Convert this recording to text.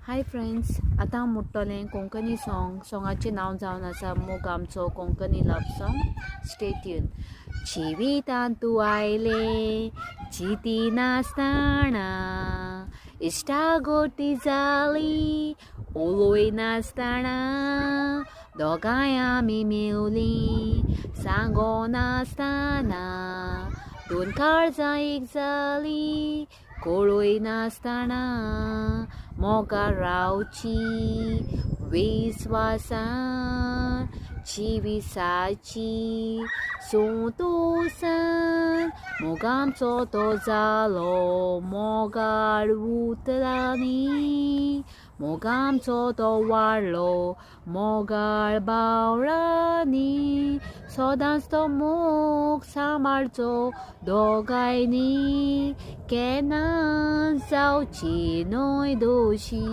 Hi friends, आता हांव म्हणटलें कोंकणी सॉंगाचें नांव जावन आसा मोग आमचो कोंकणी लव सॉंग. Stay tune. जिवितांत तूं आयलें चिती नासतना, इश्टागोटी जाली उलोय नासतना, दोगांय आमी मेवलीं सांगो नासतना, दोन काळजां एक जालीं कळोय नासतना, मोगार रावची विस्वासान जिविसाची संतोसान, मोग आमचो तो जालो मोगार उतरांनी, मोग आमचो तो वाडलो मोगार बावळांनी, सदांच तो मोग सांबाळचो दोगांयनी, केन्ना जावची न्हय दोशी.